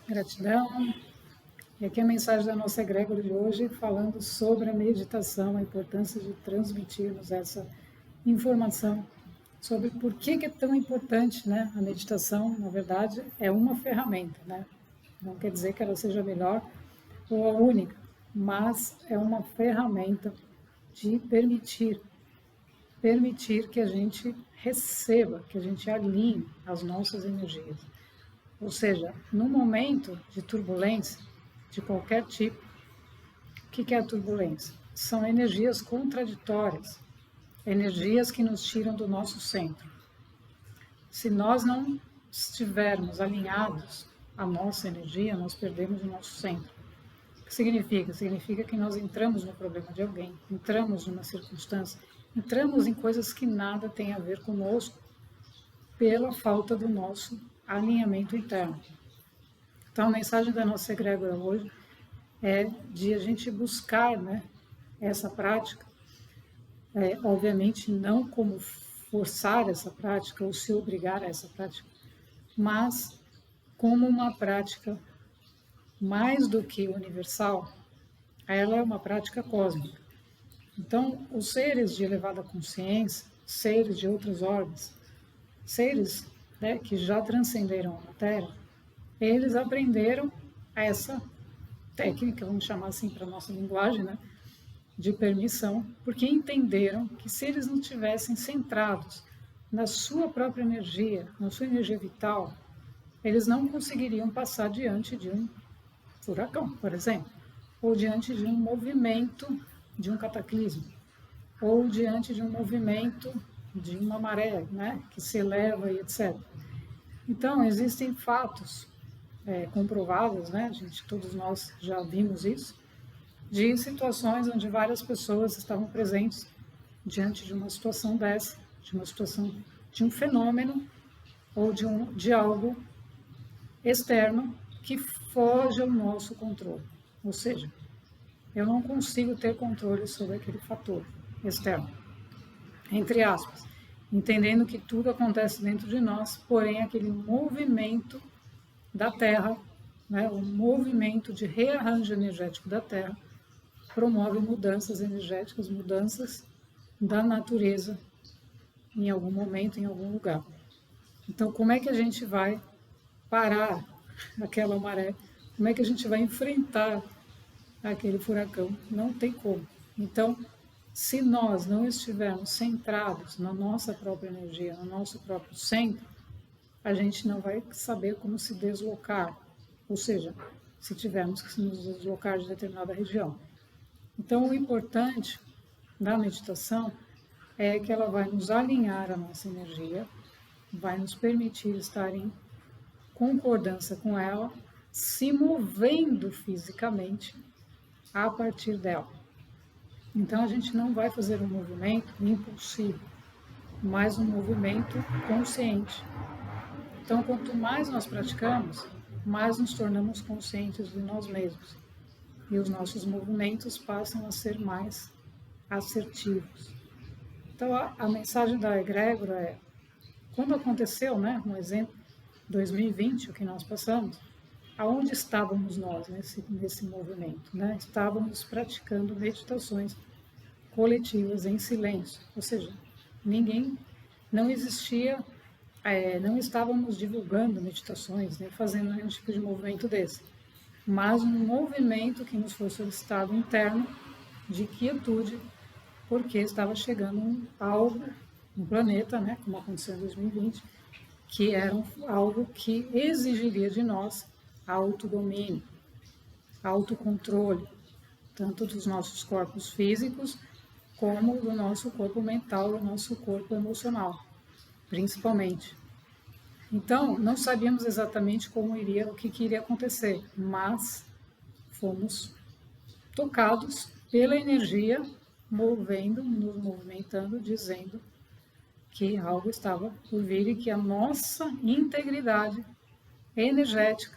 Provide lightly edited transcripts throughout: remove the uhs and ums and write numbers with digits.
Gratidão. E aqui a mensagem da nossa egrégora de hoje, falando sobre a meditação, a importância de transmitirmos essa informação sobre por que é tão importante, né? A meditação, na verdade, é uma ferramenta, né? Não quer dizer que ela seja melhor ou a única, mas é uma ferramenta de permitir que a gente receba, que a gente alinhe as nossas energias. Ou seja, no momento de turbulência, de qualquer tipo, o que é a turbulência? São energias contraditórias, energias que nos tiram do nosso centro. Se nós não estivermos alinhados à nossa energia, nós perdemos o nosso centro. O que significa? Significa que nós entramos no problema de alguém, entramos numa circunstância, entramos em coisas que nada tem a ver conosco pela falta do nosso alinhamento interno. Então, a mensagem da nossa egrégora hoje é de a gente buscar, né, essa prática, obviamente não como forçar essa prática ou se obrigar a essa prática, mas como uma prática mais do que universal, ela é uma prática cósmica. Então, os seres de elevada consciência, seres de outras ordens, seres, né, que já transcenderam a matéria, eles aprenderam essa técnica, vamos chamar assim para a nossa linguagem, né, de permissão, porque entenderam que se eles não tivessem centrados na sua própria energia, na sua energia vital, eles não conseguiriam passar diante de um furacão, por exemplo, ou diante de um movimento de um cataclismo, ou diante de um movimento de uma maré, né, que se eleva e etc. Então, existem fatos comprovados, né, todos nós já vimos isso, de situações onde várias pessoas estavam presentes diante de uma situação dessa, de uma situação, de um fenômeno ou de algo externo que foge ao nosso controle. Ou seja, eu não consigo ter controle sobre aquele fator externo, entre aspas, entendendo que tudo acontece dentro de nós, porém aquele movimento da Terra, né, o movimento de rearranjo energético da Terra, promove mudanças energéticas, mudanças da natureza em algum momento, em algum lugar. Então, como é que a gente vai parar aquela maré? Como é que a gente vai enfrentar aquele furacão? Não tem como. Então, se nós não estivermos centrados na nossa própria energia, no nosso próprio centro, a gente não vai saber como se deslocar. Ou seja, se tivermos que nos deslocar de determinada região. Então, o importante da meditação é que ela vai nos alinhar a nossa energia, vai nos permitir estar em concordância com ela, se movendo fisicamente a partir dela. Então, a gente não vai fazer um movimento impulsivo, mas um movimento consciente. Então, quanto mais nós praticamos, mais nos tornamos conscientes de nós mesmos. E os nossos movimentos passam a ser mais assertivos. Então, a mensagem da egrégora é, quando aconteceu, né, um exemplo, 2020, o que nós passamos, aonde estávamos nós nesse movimento? Né? Estávamos praticando meditações coletivas em silêncio, ou seja, ninguém, não existia, não estávamos divulgando meditações, nem fazendo nenhum tipo de movimento desse, mas um movimento que nos foi solicitado interno de quietude, porque estava chegando algo no planeta, né, como aconteceu em 2020, que era algo que exigiria de nós autodomínio, autocontrole, tanto dos nossos corpos físicos, como do nosso corpo mental, do nosso corpo emocional, principalmente. Então, não sabíamos exatamente o que iria acontecer, mas fomos tocados pela energia nos movimentando, dizendo que algo estava por vir e que a nossa integridade energética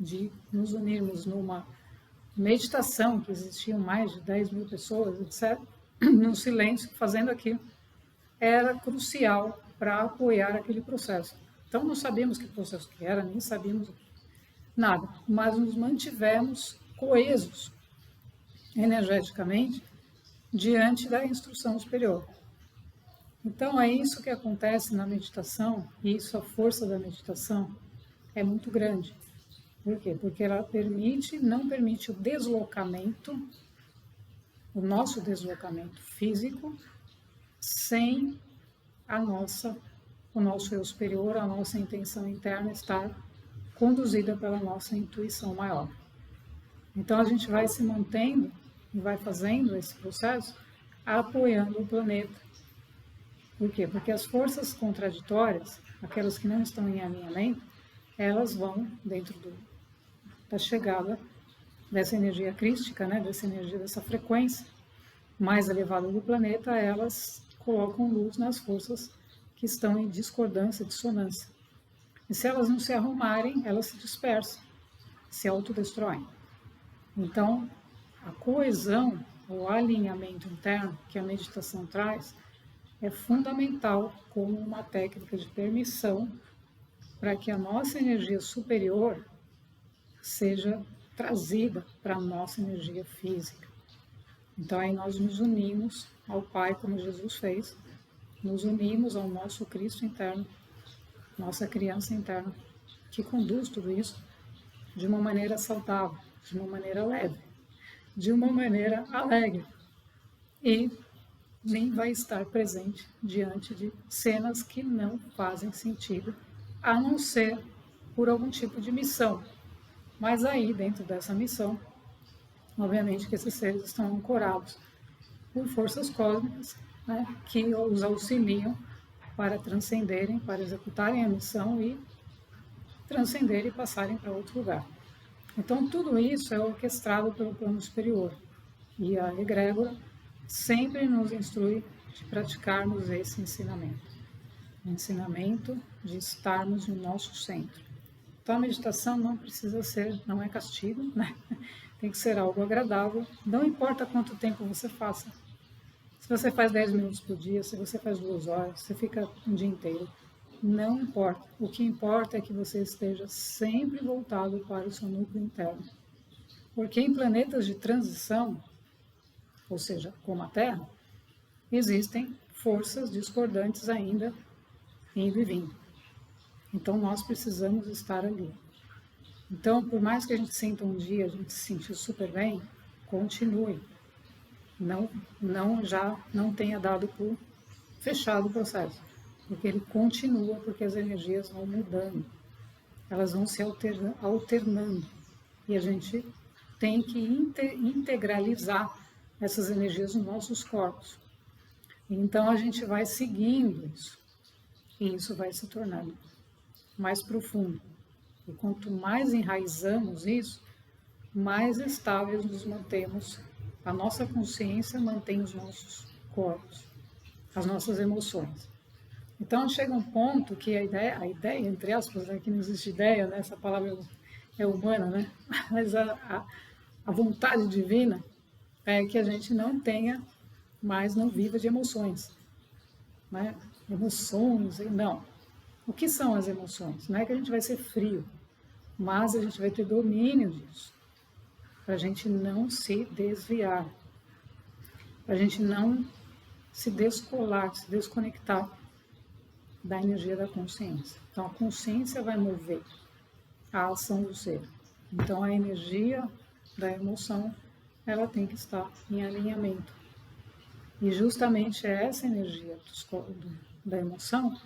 de nos unirmos numa meditação, que existiam mais de 10 mil pessoas, etc., no silêncio, fazendo aquilo, era crucial para apoiar aquele processo. Então, não sabíamos que processo que era, nem sabíamos nada, mas nos mantivemos coesos energeticamente diante da instrução superior. Então é isso que acontece na meditação, e isso, a força da meditação é muito grande. Por quê? Porque ela não permite o deslocamento, o nosso deslocamento físico, sem o nosso eu superior, a nossa intenção interna estar conduzida pela nossa intuição maior. Então a gente vai se mantendo e vai fazendo esse processo apoiando o planeta. Por quê? Porque as forças contraditórias, aquelas que não estão em alinhamento, elas vão dentro da chegada dessa energia crística, né, dessa energia, dessa frequência mais elevada do planeta, elas colocam luz nas forças que estão em discordância, dissonância. E se elas não se arrumarem, elas se dispersam, se autodestroem. Então, a coesão, o alinhamento interno que a meditação traz, é fundamental como uma técnica de permissão para que a nossa energia superior seja trazida para a nossa energia física. Então aí nós nos unimos ao Pai, como Jesus fez, nos unimos ao nosso Cristo interno, nossa criança interna, que conduz tudo isso de uma maneira saudável, de uma maneira leve, de uma maneira alegre. E nem vai estar presente diante de cenas que não fazem sentido, a não ser por algum tipo de missão. Mas aí, dentro dessa missão, obviamente que esses seres estão ancorados por forças cósmicas, né, que os auxiliam para transcenderem, para executarem a missão e transcenderem e passarem para outro lugar. Então, tudo isso é orquestrado pelo plano superior. E a egrégora sempre nos instrui de praticarmos esse ensinamento. O ensinamento de estarmos no nosso centro. Então, a meditação não precisa ser, não é castigo, né? Tem que ser algo agradável. Não importa quanto tempo você faça. Se você faz 10 minutos por dia, se você faz 2 horas, você fica um dia inteiro. Não importa. O que importa é que você esteja sempre voltado para o seu núcleo interno. Porque em planetas de transição, ou seja, como a Terra, existem forças discordantes ainda indo e vindo. Então nós precisamos estar ali. Então, por mais que a gente sinta um dia, a gente se sentir super bem, continue. Já não tenha dado por fechado o processo, porque ele continua, porque as energias vão mudando, elas vão se alternando, e a gente tem que integralizar essas energias nos nossos corpos. Então a gente vai seguindo isso, e isso vai se tornando mais profundo. E quanto mais enraizamos isso, mais estáveis nos mantemos, a nossa consciência mantém os nossos corpos, as nossas emoções. Então chega um ponto que a ideia entre aspas, né, que não existe ideia, né, essa palavra é humana, né, mas a vontade divina é que a gente não tenha mais, não viva de emoções, né, emoções, não. O que são as emoções? Não é que a gente vai ser frio, mas a gente vai ter domínio disso, para a gente não se desviar, para a gente não se descolar, se desconectar da energia da consciência. Então, a consciência vai mover a ação do ser. Então, a energia da emoção, ela tem que estar em alinhamento. E justamente é essa energia da emoção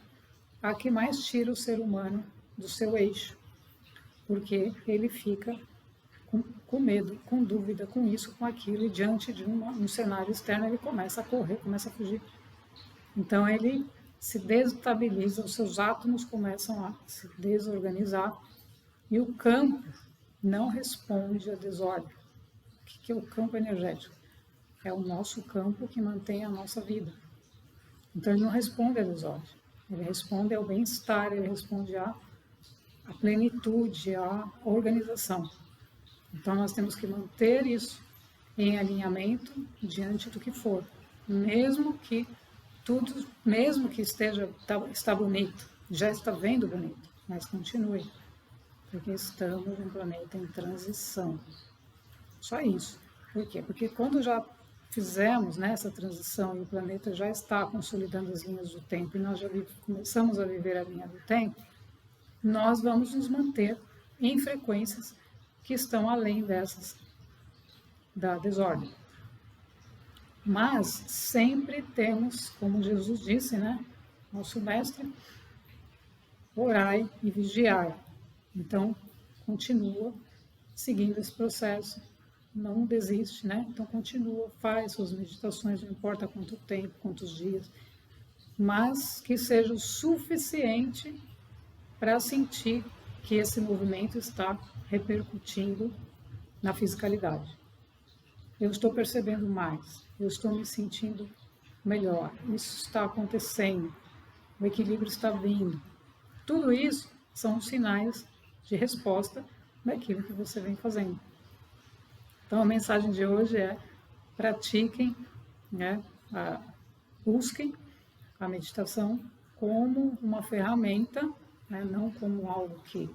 a que mais tira o ser humano do seu eixo, porque ele fica com medo, com dúvida, com isso, com aquilo, e diante de um cenário externo ele começa a correr, começa a fugir. Então ele se desestabiliza, os seus átomos começam a se desorganizar e o campo não responde à desordem. O que é o campo energético? É o nosso campo que mantém a nossa vida. Então ele não responde à desordem, ele responde ao bem-estar, ele responde à plenitude, à organização. Então nós temos que manter isso em alinhamento diante do que for, mesmo que está bonito, já está vendo bonito, mas continue. Porque estamos em um planeta em transição. Só isso. Por quê? Porque quando já fizemos, né, essa transição e o planeta já está consolidando as linhas do tempo e nós já começamos a viver a linha do tempo, nós vamos nos manter em frequências que estão além dessas da desordem. Mas sempre temos, como Jesus disse, né, nosso mestre, orai e vigiai. Então, continua seguindo esse processo, não desiste, né? Então, continua, faz suas meditações, não importa quanto tempo, quantos dias, mas que seja o suficiente para sentir que esse movimento está repercutindo na fisicalidade. Eu estou percebendo mais, eu estou me sentindo melhor, isso está acontecendo, o equilíbrio está vindo. Tudo isso são sinais de resposta daquilo que você vem fazendo. Então, a mensagem de hoje é: pratiquem, né, busquem a meditação como uma ferramenta, né, não como algo que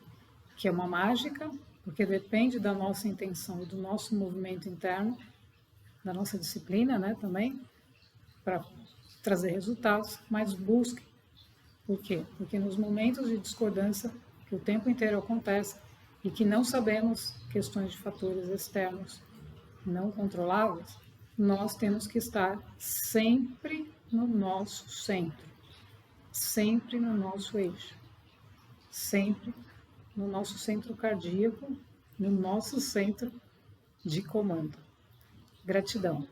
é uma mágica, porque depende da nossa intenção e do nosso movimento interno, da nossa disciplina, né, também, para trazer resultados, mas busquem. Por quê? Porque nos momentos de discordância que o tempo inteiro acontece e que não sabemos questões de fatores externos não controláveis, nós temos que estar sempre no nosso centro, sempre no nosso eixo, sempre no nosso centro cardíaco, no nosso centro de comando. Gratidão.